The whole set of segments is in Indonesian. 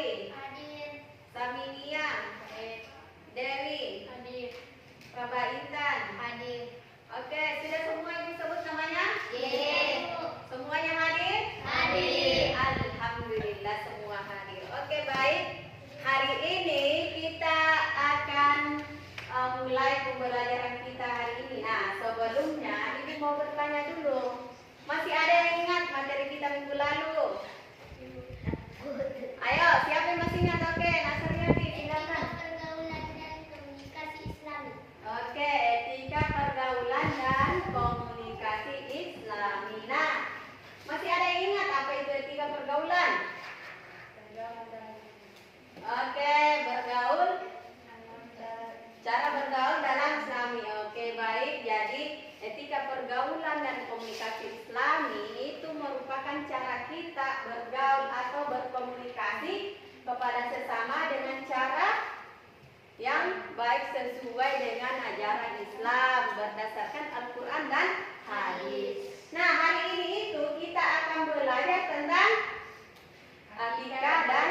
Erwin, Hadir. Saminia, Dewi, Hadir. Praba Intan, Hadir. Oke, sudah semua ibu sebut namanya? Yes. Semuanya hadir? Hadir. Alhamdulillah semua hadir. Oke, baik. Hari ini kita akan mulai pembelajaran kita hari ini. Nah, sebelumnya ibu mau bertanya dulu. Masih ada yang ingat materi kita minggu lalu? Ayo, siapa yang masih ingat? Oke, Nasriati, silakan. Pergaulan dan komunikasi Islami. Oke, etika pergaulan dan komunikasi Islami. Nah, masih ada yang ingat apa itu etika pergaulan? Oke, bergaul, cara bergaul dalam Islami. Oke, baik. Jadi etika pergaulan dan komunikasi Islami itu merupakan cara kita bergaul atau berkomunikasi kepada sesama dengan cara yang baik sesuai dengan ajaran Islam berdasarkan Al-Quran dan hadis. Nah, hari ini itu kita akan belajar tentang akikah dan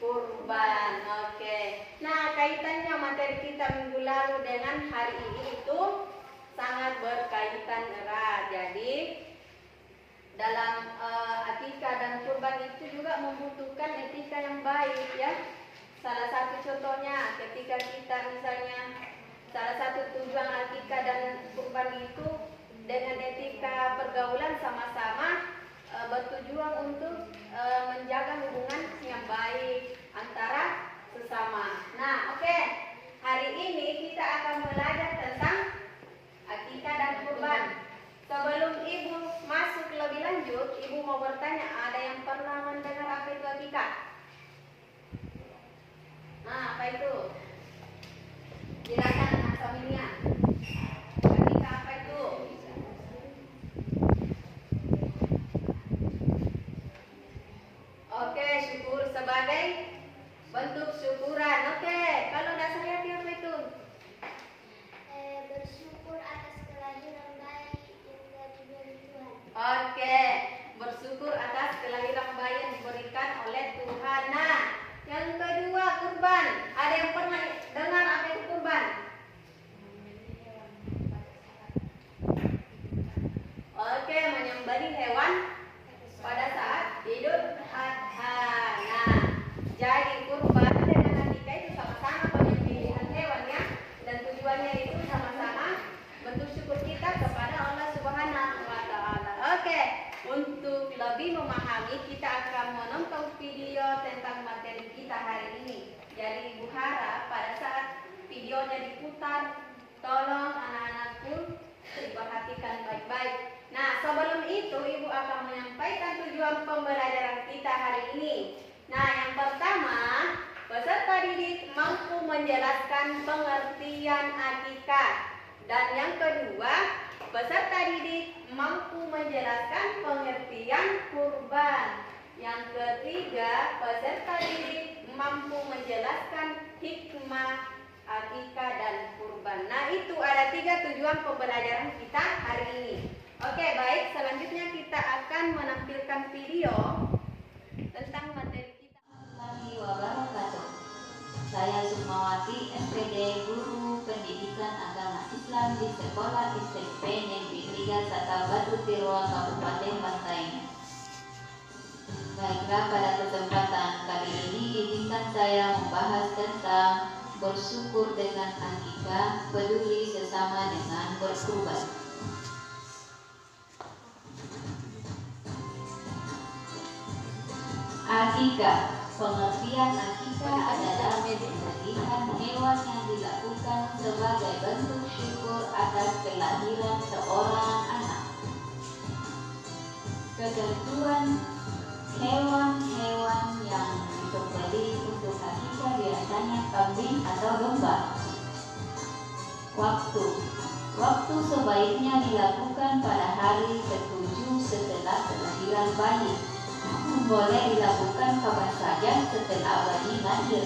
kurban. Oke. Nah, kaitannya materi kita minggu lalu dengan hari ini itu sangat berkaitan erat. Jadi dalam akikah dan kurban itu juga membutuhkan etika yang baik ya. Salah satu contohnya ketika kita misalnya salah satu tujuan akikah dan kurban itu dengan etika pergaulan sama-sama bertujuan untuk menjaga hubungan yang baik antara sesama. Nah, oke. Hari ini kita akan belajar tentang akikah dan kurban. Sebelum ibu masuk lebih lanjut, ibu mau bertanya, ada yang pernah mendengar apa itu akikah? Nah, apa itu? Silakan Asaminia. Akikah apa itu? Oke, syukur sebagai bentuk syukuran. Oke, kalau Nasriati apa itu? Bersyukur atas kelahiran bayi yang diberi Tuhan. Oke, bersyukur atas kelahiran bayi yang diberikan oleh Tuhan. Nah, yang kedua kurban. Ada yang pernah dengar apa itu kurban? Oke, menyembelih hewan pada saat Idul Adha. Nah, jadi kurban dengan akikah itu sama-sama penyembelihan hewan ya, dan tujuannya itu sama-sama bentuk syukur kita kepada Allah Subhanahu wa taala. Oke, untuk lebih memahami kita akan menonton video tentang materi kita hari ini. Jadi ibu harap pada saat videonya diputar, tolong anak-anakku diperhatikan baik-baik. Nah, sebelum itu ibu akan menyampaikan tujuan pembelajaran kita hari ini. Nah, yang pertama, peserta didik mampu menjelaskan pengertian akikah. Dan yang kedua, peserta didik mampu menjelaskan pengertian kurban. Yang ketiga, peserta didik mampu menjelaskan hikmah akikah dan kurban. Nah, itu ada 3 tujuan pembelajaran kita hari ini. Oke, baik. Selanjutnya kita akan menampilkan video tentang materi kita. Warahmatullahi wabarakatuh. Saya Sukmawati, SPD Guru Pendidikan Agama Islam di Sekolah SMP Negeri 3 Sata Batu Tiruang, Kabupaten Bantaeng. Baiklah, pada kesempatan kali ini izinkan saya membahas tentang bersyukur dengan akikah, peduli sesama dengan berkurban. Akikah. Pengertian akikah adalah penyembelihan hewan yang dilakukan sebagai bentuk syukur atas kelahiran seorang anak. Ketentuan hewan-hewan yang disembelih untuk akikah biasanya kambing atau domba. Waktu sebaiknya dilakukan pada hari ke-7 setelah kelahiran bayi. Boleh dilakukan kapan saja setelah bayi lahir.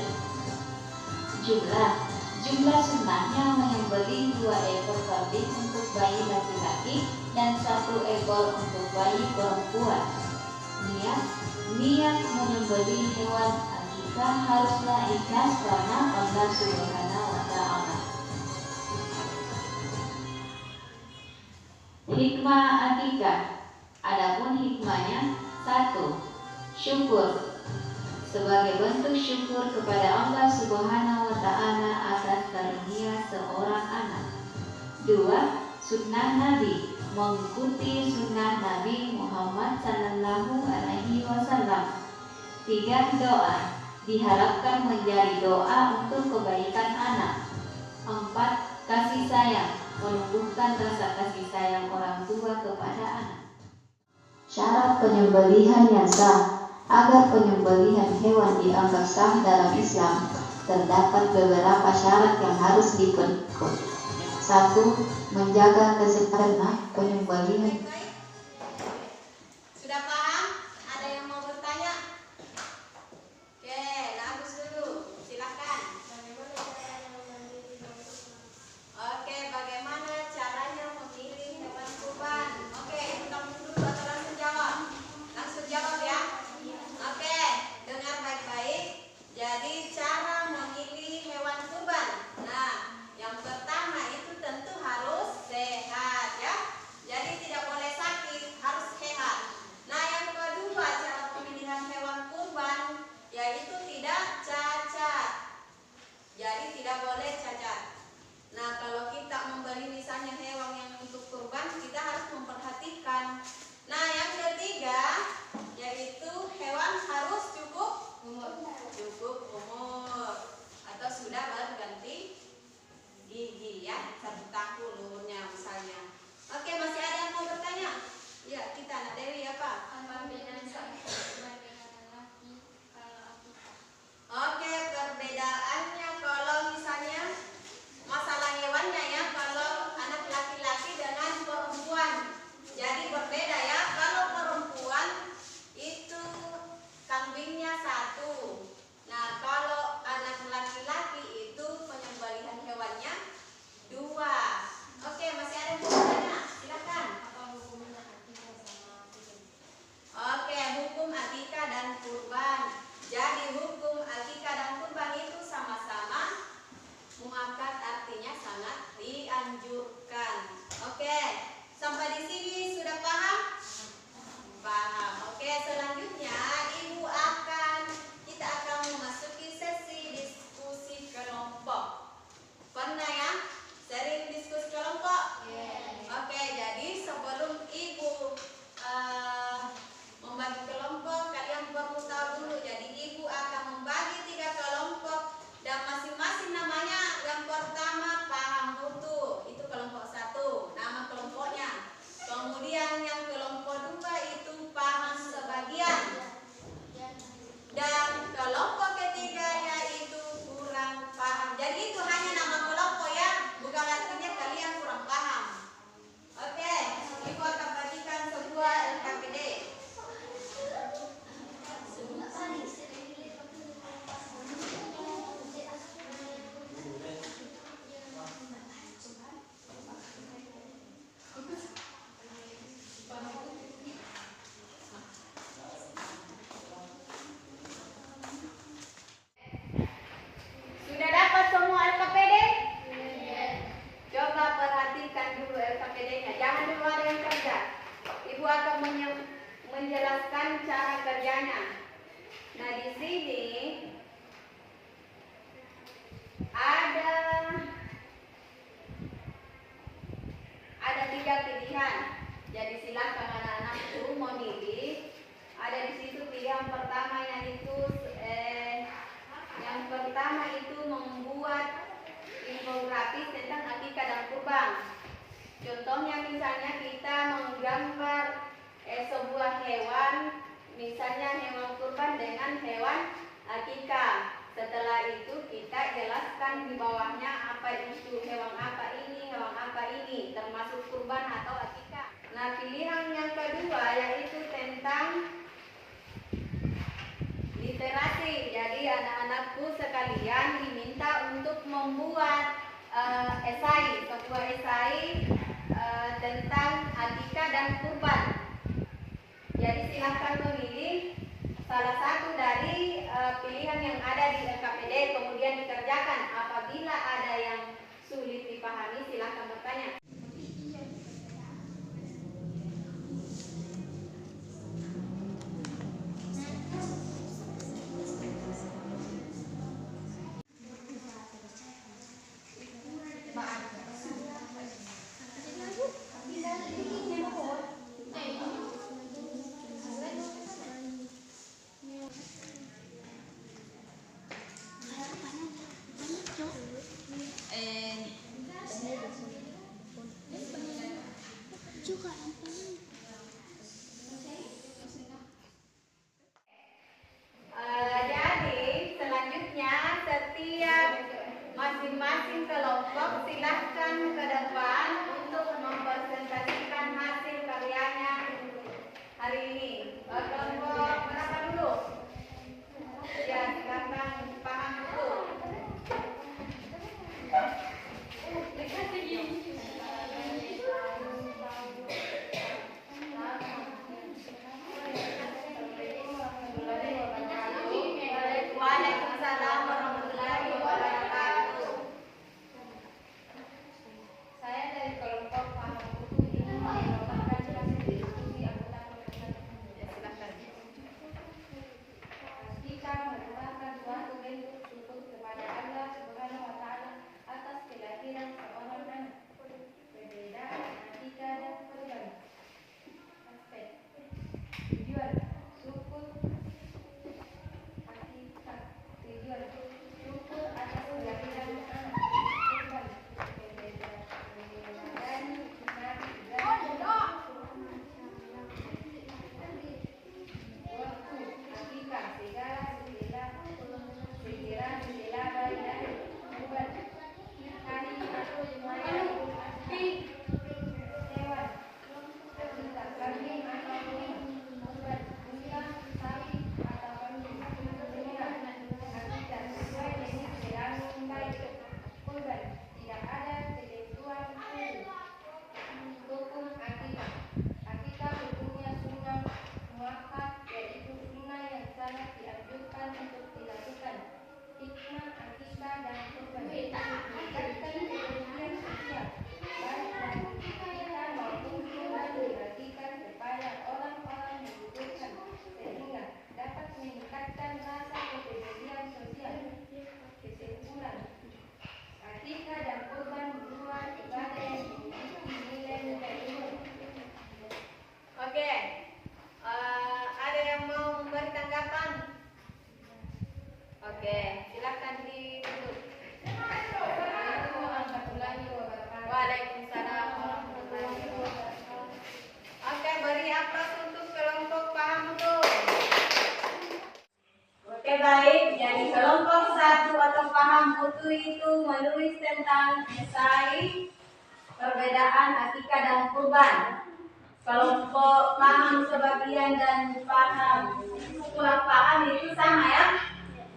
Jumlah sunnahnya menyembelih 2 ekor kambing untuk bayi laki-laki dan 1 ekor untuk bayi perempuan. Niat menyembelih hewan akikah akikah haruslah ikhlas karena Allah Subhanahu wa Ta'ala. Hikmah akikah. Adapun hikmahnya, 1. Syukur. Sebagai bentuk syukur kepada Allah Subhanahu wa Ta'ala atas karunia seorang anak. 2. Sunnah Nabi. Mengikuti sunnah Nabi Muhammad Sallallahu Alaihi Wasallam. 3. Doa. Diharapkan menjadi doa untuk kebaikan anak. 4. Kasih sayang. Menumbuhkan rasa kasih sayang orang tua kepada anak. Syarat penyembelihan yang sah. Agar penyembelihan hewan dianggap sah dalam Islam, terdapat beberapa syarat yang harus dipenuhi. 1. Menjaga kesehatan penyembelihan. Sudah paham? Ada yang mau bertanya? Oke, Agus dulu. Silakan. Oke, bagaimana caranya memilih hewan kurban? Oke, itu kamu dulu atau langsung jawab? Langsung jawab ya. Oke, dengar baik-baik. Jadi cara memilih hewan kurban. Nah, yang pertama itu tentu harus sehat ya. Jadi tidak boleh sakit, harus sehat. Nah, yang kedua cara pemilihan hewan kurban yaitu tidak cacat. Jadi tidak boleh cacat. Nah, kalau kita membeli misalnya hewan yang untuk kurban, kita harus memperhatikan. Nah, yang ketiga yaitu hewan harus cukup umur atau sudah berganti gigi ya, 1 tahun umurnya misalnya. Oke, masih ada yang mau bertanya? Ya, kita Anak Dewi apa? Oke, perbedaannya kalau misalnya masalah hewannya ya, kalau anak laki-laki dengan perempuan. Jadi berbeda ya. Kalau perempuan itu kambingnya 1. Nah, kalau anak laki-laki itu penyembelihan hewannya 2. Oke, masih ada yang mau bertanya? Silakan. Oke, hukum akikah dan kurban. Jadi hukum akikah dan kurban itu sama-sama muakkad, artinya sangat dianjurkan. Oke, sampai di sini sudah paham? Paham. Oke, selanjutnya kita akan memasuki sesi diskusi kelompok. Pernah ya sering diskusi kelompok? Oke, jadi sebelum Ibu membagi kelompok, kalian perlu tahu dulu. Jadi Ibu akan membagi 3 kelompok dan masing-masing namanya. Yang pertama paham butuh, itu kelompok 1, nama kelompoknya. Kemudian yang kelompok 2 itu paham sebagian. Dan kelompok ketiga yaitu kurang paham. Jadi itu hanya nama kelompok ya, bukan artinya kalian kurang paham. Oke, Ibu akan bagikan sebuah LKPD. Sudah dapat semua LKPD? Coba perhatikan dulu LKPD-nya. Jangan dulu ada yang kerja. Ibu akan menjelaskan cara kerjanya. Nah, di sini ada 3 pilihan. Jadi silakan anak-anakku memilih. Ada di situ pilihan pertama yang pertama itu membuat infografis tentang akikah dan kurban. Contohnya misalnya kita menggambar sebuah hewan, misalnya hewan kurban dengan hewan akikah. Setelah itu kita jelaskan di bawahnya apa itu hewan apa ini, termasuk kurban atau akikah. Nah, pilihan yang kedua yaitu tentang literasi. Jadi anak-anakku sekalian diminta untuk membuat sebuah esai tentang akikah dan kurban. Jadi silahkan memilih salah satu dari pilihan yang ada di LKPD kemudian dikerjakan. Apabila ada yang sulit dipahami, silakan bertanya. Jadi selanjutnya setiap masing-masing kelompok silahkan ke depan untuk mempresentasikan hasil karyanya hari ini. Kelompok berapa dulu? Ya, silahkan paham dulu. Waalaikumsalam warahmatullahi wabarakatuh. Saya dari kelompok paham buku ini melakukan hasil diskusi anggota kelompok. Ya, silakan. Kita merupakan suatu bentuk syukur kepada Allah Subhanahu wa Ta'ala atas kelahiran seorang anak. Perbedaan etika dan korban. Aspek tujuan syukur hakikat. Tujuan syukur atas kelahiran anak. Korban perbedaan waktu hakikat segala pikiran segala baik dan buat hari atau semuanya hewan kita kambing atau buat unta sapi atau kambing hakikat sesuai jenis beranggung baik korban tidak ada ketentuan hukum hakikat. Hakikat hukumnya sunnah muakkad, yaitu sunnah yang sangat dianjurkan untuk dilakukan. Hikmah hakikat dan korban meningkatkan kerugian sosial baik bagi kita maupun korban dibagikan kepada orang-orang yang membutuhkan sehingga dapat meningkatkan rasa kepedulian sosial. Kesimpulan, hakikat dan korban dua ibadah yang memiliki nilai-nilai luhur. Oke, ada yang mau memberi tanggapan? Oke, silakan ditutup. Assalamualaikum warahmatullahi wabarakatuh. Waalaikumsalam warahmatullahi wabarakatuh. Oke, beri aplaus untuk kelompok paham betul. Oke, baik. Jadi kelompok 1 atau paham utuh itu menulis tentang esai perbedaan hakikat dan kurban. Kelompok paham sebagian dan paham kurang paham itu sama ya,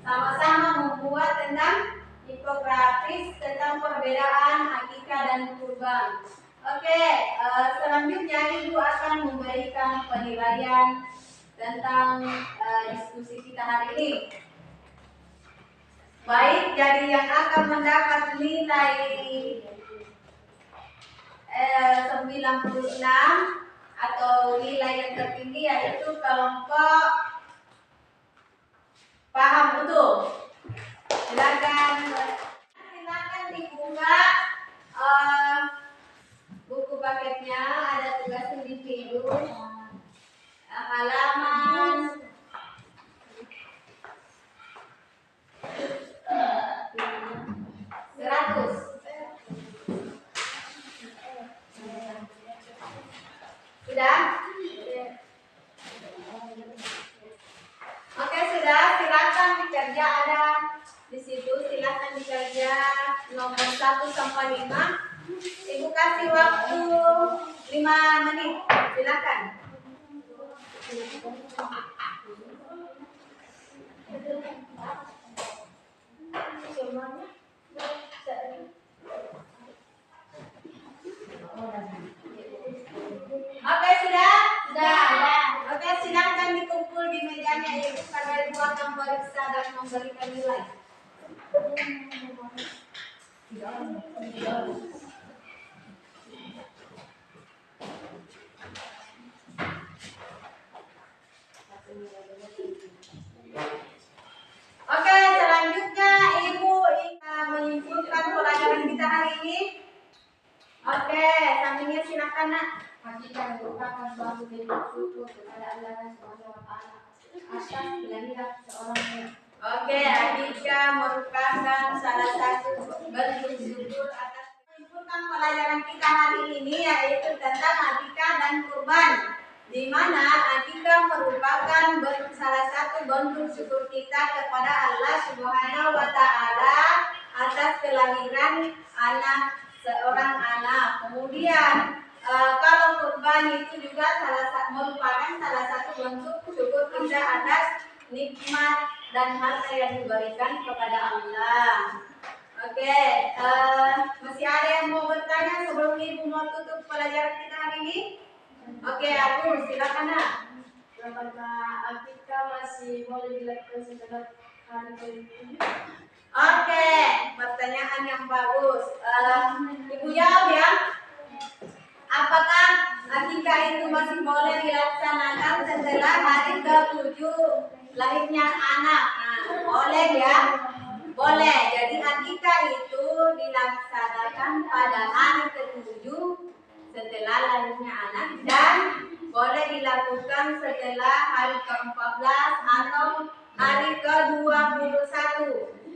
sama-sama membuat tentang infografis tentang perbedaan hakikat dan kurban. Oke, selanjutnya Ibu akan memberikan penilaian tentang diskusi kita hari ini. Baik, jadi yang akan mendapat nilai 96 atau nilai yang tertinggi yaitu kelompok paham betul. Silakan dibuka buku paketnya, ada tugas individu halaman 100. Sudah? Oke, sudah. Silakan dikerja, ada di situ. Silakan dikerja nomor 1 sampai 5. Ibu kasih waktu 5 menit. Silakan. Oke, sudah? Sudah. Oke, silakan dikumpul di mejanya Ibu. Oke, selanjutnya Ibu menyimpulkan pelajaran kita hari ini. Oke, sampingnya silakan nak. Kita merupakan suatu bentuk syukur kepada Allah Subhanahu wa Ta'ala atas kelahiran seorang. Oke, akikah merupakan salah satu bentuk syukur atas menyimpulkan pelajaran kita hari ini, yaitu tentang akikah dan kurban, di mana akikah merupakan salah satu bentuk syukur kita kepada Allah Subhanahu wa Ta'ala atas kelahiran seorang anak. Kemudian kalau kurban itu juga merupakan salah satu bentuk syukur kita atas nikmat dan harta yang diberikan kepada Allah. Oke, masih ada yang mau bertanya sebelum Ibu mau tutup pelajaran kita hari ini? Oke, aku silakan nak. Apakah akikah masih boleh dilakukan setelah hari ke-7? Oke, pertanyaan yang bagus. Ibu jawab ya. Apakah akikah itu masih boleh dilaksanakan setelah hari ke-7 lahirnya anak? Nah, boleh ya? Boleh. Jadi akikah itu dilaksanakan pada hari ke-7 setelah lahirnya anak dan boleh dilakukan setelah hari ke-14 atau hari ke-21.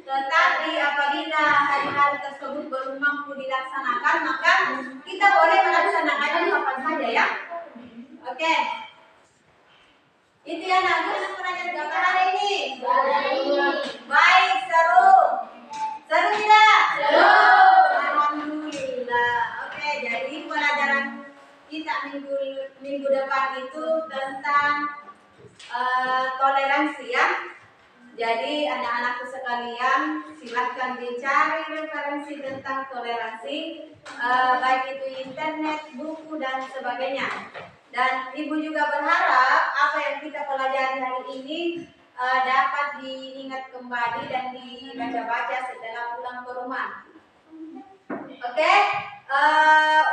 Tetapi apabila hari-hari tersebut belum mampu dilaksanakan, maka kita boleh melaksanakannya kapan saja ya. Oke. Itu ya nak, pelajaran kita hari ini. Baik, seru. Seru tidak? Seru. Alhamdulillah. Oke, jadi pelajaran kita minggu depan itu tentang toleransi ya. Jadi anak-anakku sekalian, silahkan dicari referensi tentang toleransi, baik itu internet, buku dan sebagainya. Dan Ibu juga berharap apa yang kita pelajari hari ini dapat diingat kembali dan dibaca-baca setelah pulang ke rumah. Oke,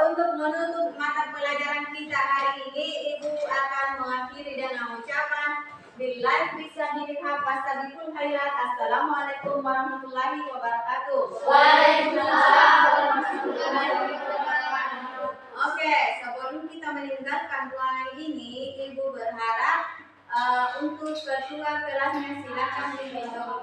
untuk menutup mata pelajaran kita hari ini, Ibu akan mengakhiri dengan ucapan billahi bismillahirrahmanirrahim fastabiqul khairat. Assalamualaikum warahmatullahi wabarakatuh. Waalaikumsalam warahmatullahi wabarakatuh. Oke, sebelum kita meninggalkan ruangan ini, Ibu berharap untuk ketua kelasnya silakan diminta.